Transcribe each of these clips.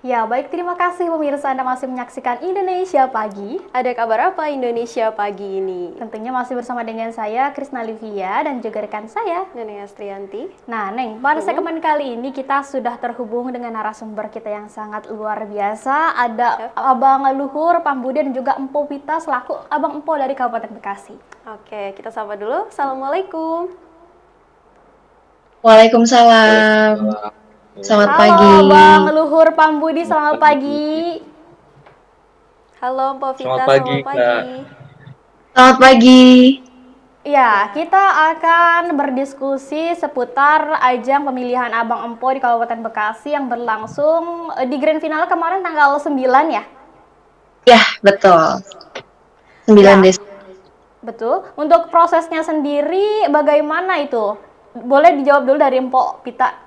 Ya, baik, terima kasih pemirsa Anda masih menyaksikan Indonesia Pagi. Ada kabar apa Indonesia pagi ini? Tentunya masih bersama dengan saya, Krisna Livia, dan juga rekan saya. Neneng Astrianti. Nah, Neng, pada segmen kali ini kita sudah terhubung dengan narasumber kita yang sangat luar biasa. Ada Abang Luhur Pambudi dan juga Empo Pita selaku Abang Empo dari Kabupaten Bekasi. Oke, kita sapa dulu. Assalamualaikum. Waalaikumsalam. Selamat Halo pagi. Abang Luhur Pambudi, selamat pagi. Halo Mbak Vita, Selamat pagi, selamat Kak. pagi. Selamat pagi. Ya, kita akan berdiskusi seputar ajang pemilihan Abang Empo di Kabupaten Bekasi yang berlangsung di grand final kemarin tanggal 9 ya? Ya, betul. 9 Ya. Desember. Betul. Untuk prosesnya sendiri bagaimana itu? Boleh dijawab dulu dari Empo Pita.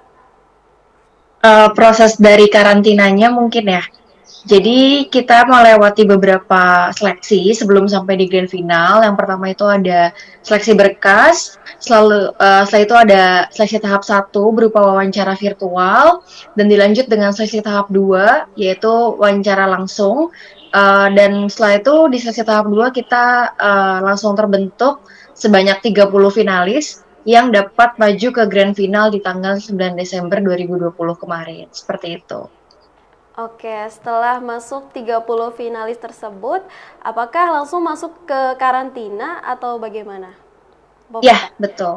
Proses dari karantinanya mungkin ya. Jadi kita melewati beberapa seleksi sebelum sampai di grand final. Yang pertama itu ada seleksi berkas, setelah itu ada seleksi tahap 1 berupa wawancara virtual, dan dilanjut dengan seleksi tahap 2 yaitu wawancara langsung. Dan setelah itu di seleksi tahap 2 kita langsung terbentuk sebanyak 30 finalis yang dapat maju ke grand final di tanggal 9 Desember 2020 kemarin. Seperti itu. Oke, setelah masuk 30 finalis tersebut, apakah langsung masuk ke karantina atau bagaimana? Mbak Ya, Vita? betul.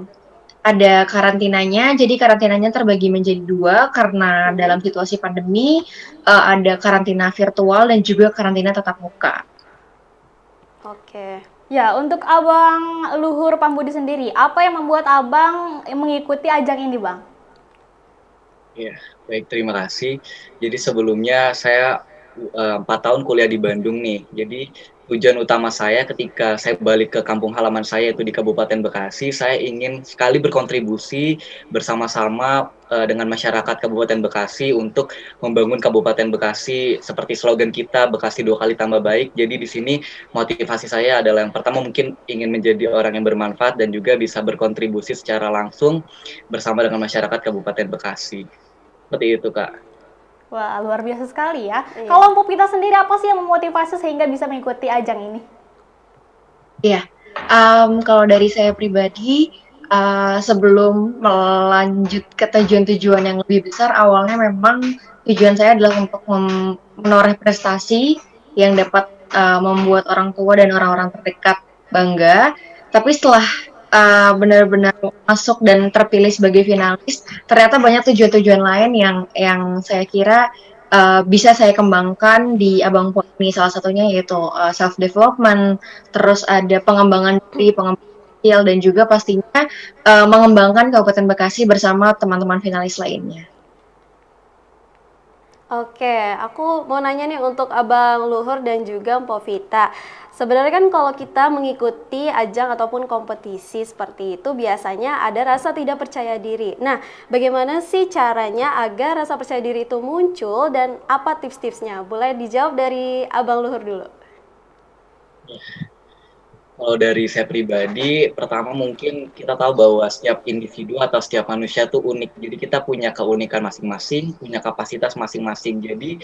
Ada karantinanya, jadi karantinanya terbagi menjadi 2 karena dalam situasi pandemi ada karantina virtual dan juga karantina tatap muka. Oke. Ya, untuk Abang Luhur Pambudi sendiri, apa yang membuat Abang mengikuti ajang ini, Bang? Ya, baik, terima kasih. Jadi sebelumnya saya 4 tahun kuliah di Bandung nih. Jadi tujuan utama saya ketika saya balik ke kampung halaman saya itu di Kabupaten Bekasi, saya ingin sekali berkontribusi bersama-sama dengan masyarakat Kabupaten Bekasi untuk membangun Kabupaten Bekasi seperti slogan kita Bekasi 2 kali tambah baik. Jadi di sini motivasi saya adalah yang pertama mungkin ingin menjadi orang yang bermanfaat dan juga bisa berkontribusi secara langsung bersama dengan masyarakat Kabupaten Bekasi. Seperti itu, Kak. Wah, luar biasa sekali ya. Iya. Kalau Empo Pita sendiri apa sih yang memotivasi sehingga bisa mengikuti ajang ini? Iya, kalau dari saya pribadi, sebelum melanjut ke tujuan-tujuan yang lebih besar, awalnya memang tujuan saya adalah untuk menoreh prestasi yang dapat membuat orang tua dan orang-orang terdekat bangga. Tapi setelah benar-benar masuk dan terpilih sebagai finalis, ternyata banyak tujuan-tujuan lain yang saya kira bisa saya kembangkan di Abang Po ini. Salah satunya yaitu self development, terus ada pengembangan diri, pengembangan skill, dan juga pastinya mengembangkan Kabupaten Bekasi bersama teman-teman finalis lainnya. Oke, aku mau nanya nih untuk Abang Luhur dan juga Mpok Vita. Sebenarnya kan kalau kita mengikuti ajang ataupun kompetisi seperti itu biasanya ada rasa tidak percaya diri. Nah, bagaimana sih caranya agar rasa percaya diri itu muncul dan apa tips-tipsnya? Boleh dijawab dari Abang Luhur dulu. Kalau dari saya pribadi, pertama mungkin kita tahu bahwa setiap individu atau setiap manusia tuh unik. Jadi kita punya keunikan masing-masing, punya kapasitas masing-masing. Jadi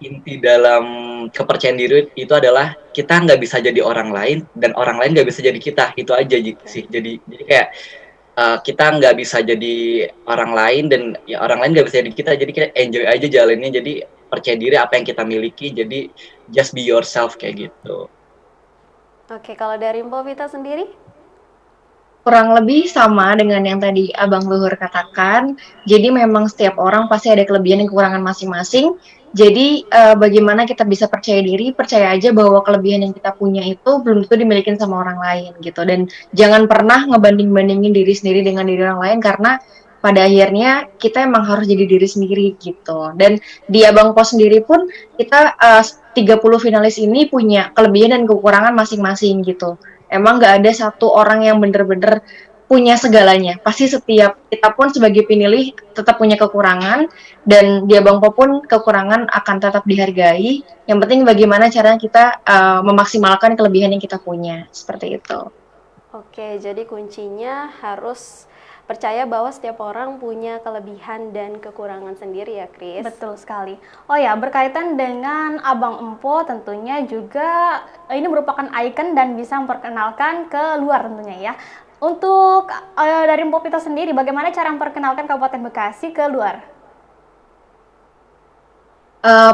inti dalam kepercayaan diri itu adalah kita nggak bisa jadi orang lain dan orang lain nggak bisa jadi kita. Itu aja sih. Jadi kayak kita nggak bisa jadi orang lain dan ya orang lain nggak bisa jadi kita. Jadi kita enjoy aja jalannya. Jadi percaya diri apa yang kita miliki. Jadi just be yourself kayak gitu. Oke, kalau dari Mpok Vita sendiri? Kurang lebih sama dengan yang tadi Abang Luhur katakan. Jadi memang setiap orang pasti ada kelebihan dan kekurangan masing-masing. Jadi bagaimana kita bisa percaya diri, percaya aja bahwa kelebihan yang kita punya itu belum tentu dimiliki sama orang lain gitu. Dan jangan pernah ngebanding-bandingin diri sendiri dengan diri orang lain, karena pada akhirnya kita emang harus jadi diri sendiri gitu. Dan di Abang Pos sendiri pun kita 30 finalis ini punya kelebihan dan kekurangan masing-masing gitu. Emang nggak ada satu orang yang bener-bener punya segalanya. Pasti setiap kita pun sebagai penilih tetap punya kekurangan, dan di Abang Po pun kekurangan akan tetap dihargai. Yang penting bagaimana caranya kita memaksimalkan kelebihan yang kita punya. Seperti itu. Oke, jadi kuncinya harus percaya bahwa setiap orang punya kelebihan dan kekurangan sendiri ya, Kris. Betul sekali. Oh ya, berkaitan dengan Abang Empo tentunya juga ini merupakan ikon dan bisa memperkenalkan ke luar tentunya ya. Untuk dari Empo Vita sendiri, bagaimana cara memperkenalkan Kabupaten Bekasi ke luar?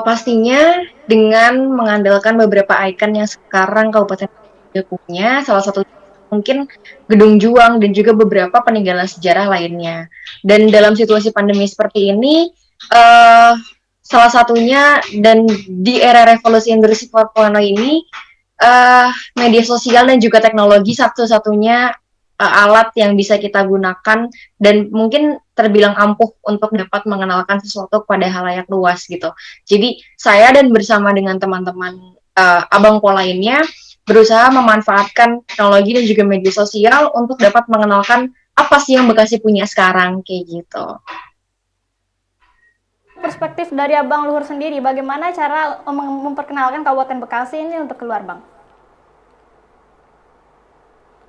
Pastinya dengan mengandalkan beberapa ikon yang sekarang Kabupaten Bekasi punya, salah satu mungkin Gedung Juang dan juga beberapa peninggalan sejarah lainnya. Dan dalam situasi pandemi seperti ini, salah satunya dan di era revolusi industri 4.0 ini, media sosial dan juga teknologi satu-satunya alat yang bisa kita gunakan dan mungkin terbilang ampuh untuk dapat mengenalkan sesuatu kepada halayak luas gitu. Jadi saya dan bersama dengan teman-teman Abang Po lainnya berusaha memanfaatkan teknologi dan juga media sosial untuk dapat mengenalkan apa sih yang Bekasi punya sekarang kayak gitu. Perspektif dari Abang Luhur sendiri, bagaimana cara memperkenalkan Kabupaten Bekasi ini untuk keluar, Bang?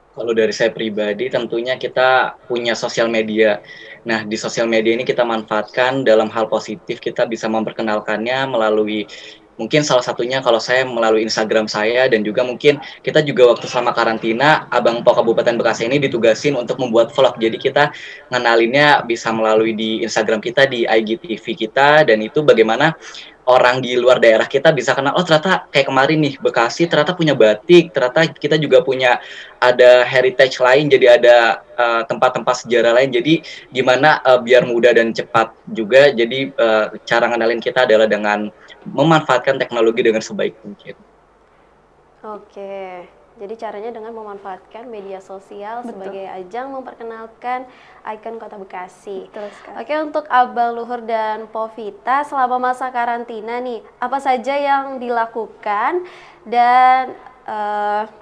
Kalau dari saya pribadi, tentunya kita punya sosial media. Nah, di sosial media ini kita manfaatkan dalam hal positif, kita bisa memperkenalkannya melalui, mungkin salah satunya kalau saya melalui Instagram saya, dan juga mungkin kita juga waktu selama karantina, Abang Po Kabupaten Bekasi ini ditugasin untuk membuat vlog. Jadi kita ngenalinnya bisa melalui di Instagram kita, di IGTV kita, dan itu bagaimana orang di luar daerah kita bisa kenal, oh ternyata kayak kemarin nih, Bekasi ternyata punya batik, ternyata kita juga punya ada heritage lain, jadi ada tempat-tempat sejarah lain, jadi gimana biar mudah dan cepat juga, jadi cara ngenalin kita adalah dengan memanfaatkan teknologi dengan sebaik mungkin. Oke, jadi caranya dengan memanfaatkan media sosial sebagai ajang memperkenalkan ikon Kota Bekasi. Betul sekali. Oke, untuk Abang Luhur dan Po Vita, selama masa karantina nih, apa saja yang dilakukan dan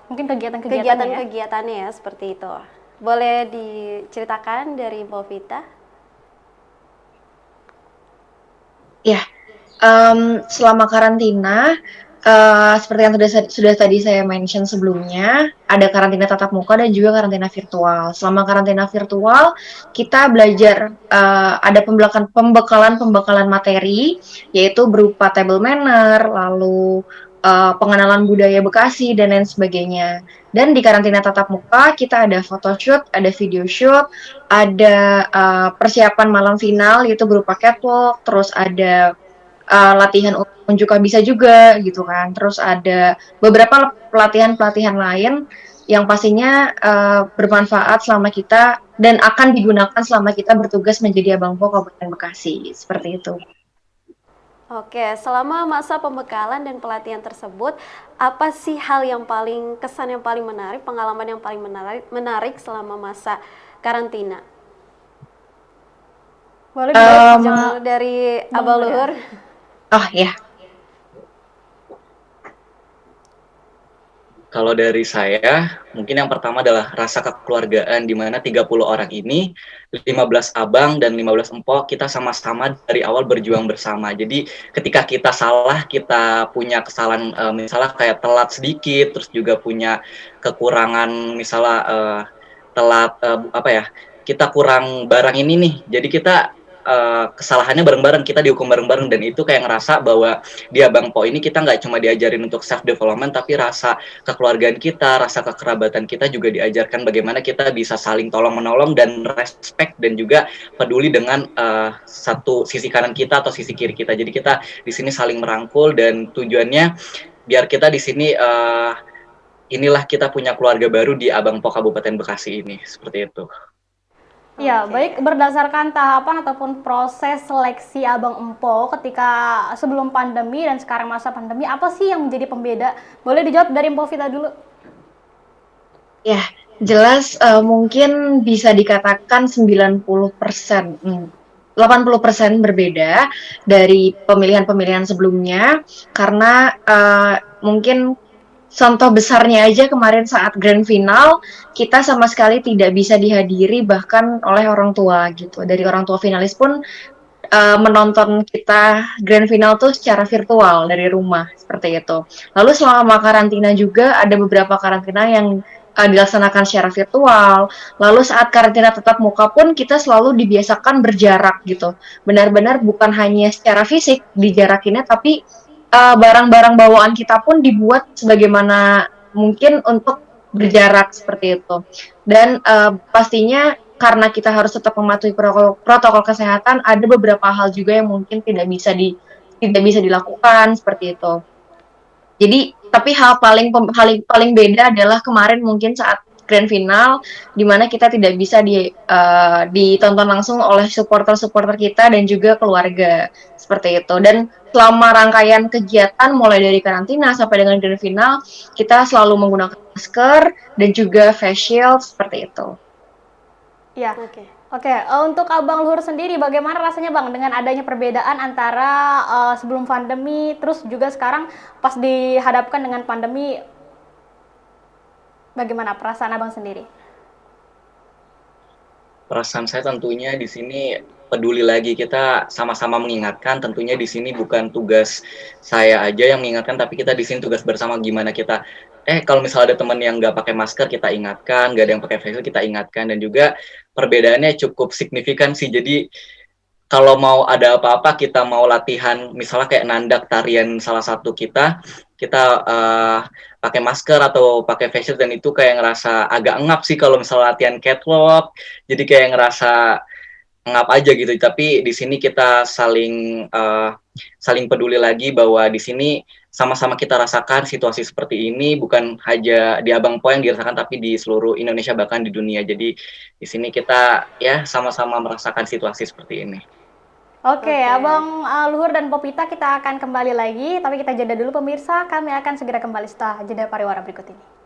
Mungkin kegiatan-kegiatannya ya? kegiatannya ya, seperti itu. Boleh diceritakan dari Po Vita? Ya, selama karantina, seperti yang sudah tadi saya mention sebelumnya, ada karantina tatap muka dan juga karantina virtual. Selama karantina virtual, kita belajar ada pembekalan materi, yaitu berupa table manner, lalu pengenalan budaya Bekasi dan lain sebagainya. Dan di karantina tatap muka kita ada photoshoot, ada video shoot, ada persiapan malam final yaitu berupa catwalk, terus ada latihan unjuk bisa juga gitu kan. Terus ada beberapa pelatihan-pelatihan lain yang pastinya bermanfaat selama kita dan akan digunakan selama kita bertugas menjadi Abang Po Kabupaten Bekasi. Seperti itu. Oke, selama masa pembekalan dan pelatihan tersebut, apa sih hal yang paling kesan, yang paling menarik, pengalaman yang paling menarik selama masa karantina? Boleh dari Abang Luhur. Oh ya. Kalau dari saya, mungkin yang pertama adalah rasa kekeluargaan, di mana 30 orang ini, 15 abang dan 15 empok, kita sama-sama dari awal berjuang bersama. Jadi ketika kita salah, kita punya kesalahan, misalnya kayak telat sedikit, terus juga punya kekurangan, misalnya telat, kita kurang barang ini nih, jadi kita kesalahannya bareng-bareng, kita dihukum bareng-bareng, dan itu kayak ngerasa bahwa di Abang Po ini kita nggak cuma diajarin untuk self development, tapi rasa kekeluargaan kita, rasa kekerabatan kita juga diajarkan bagaimana kita bisa saling tolong menolong dan respect dan juga peduli dengan satu sisi kanan kita atau sisi kiri kita. Jadi kita di sini saling merangkul dan tujuannya biar kita di sini inilah kita punya keluarga baru di Abang Po Kabupaten Bekasi ini, seperti itu. Ya, baik, berdasarkan tahapan ataupun proses seleksi Abang Empo ketika sebelum pandemi dan sekarang masa pandemi, apa sih yang menjadi pembeda? Boleh dijawab dari Empo Vita dulu. Ya, jelas mungkin bisa dikatakan 90%, 80% berbeda dari pemilihan-pemilihan sebelumnya, karena mungkin contoh besarnya aja kemarin saat grand final, kita sama sekali tidak bisa dihadiri bahkan oleh orang tua gitu. Dari orang tua finalis pun menonton kita grand final tuh secara virtual dari rumah, seperti itu. Lalu selama karantina juga ada beberapa karantina yang dilaksanakan secara virtual. Lalu saat karantina tatap muka pun kita selalu dibiasakan berjarak gitu. Benar-benar bukan hanya secara fisik dijarakinnya, tapi barang-barang bawaan kita pun dibuat sebagaimana mungkin untuk berjarak seperti itu. Dan pastinya karena kita harus tetap mematuhi protokol kesehatan, ada beberapa hal juga yang mungkin tidak bisa dilakukan seperti itu. Jadi, tapi hal paling beda adalah kemarin mungkin saat grand final, di mana kita tidak bisa ditonton langsung oleh supporter-supporter kita dan juga keluarga seperti itu. Dan selama rangkaian kegiatan mulai dari karantina sampai dengan grand final, kita selalu menggunakan masker dan juga face shield seperti itu. Ya. Oke. Oke, untuk Abang Luhur sendiri bagaimana rasanya Bang dengan adanya perbedaan antara sebelum pandemi terus juga sekarang pas dihadapkan dengan pandemi, bagaimana perasaan Abang sendiri? Perasaan saya tentunya di sini peduli lagi, kita sama-sama mengingatkan, tentunya di sini bukan tugas saya aja yang mengingatkan, tapi kita di sini tugas bersama gimana kita kalau misalnya ada teman yang nggak pakai masker kita ingatkan, nggak ada yang pakai face shield kita ingatkan, dan juga perbedaannya cukup signifikan sih. Jadi kalau mau ada apa-apa, kita mau latihan misalnya kayak nandak tarian salah satu kita pakai masker atau pakai face shield, dan itu kayak ngerasa agak engap sih kalau misalnya latihan catwalk, jadi kayak ngerasa ngap aja gitu. Tapi di sini kita saling peduli lagi bahwa di sini sama-sama kita rasakan situasi seperti ini, bukan hanya di Abang Po yang dirasakan, tapi di seluruh Indonesia bahkan di dunia. Jadi di sini kita ya sama-sama merasakan situasi seperti ini. Oke, Abang Luhur dan Popita, kita akan kembali lagi, tapi kita jeda dulu pemirsa, kami akan segera kembali setelah jeda pariwara berikut ini.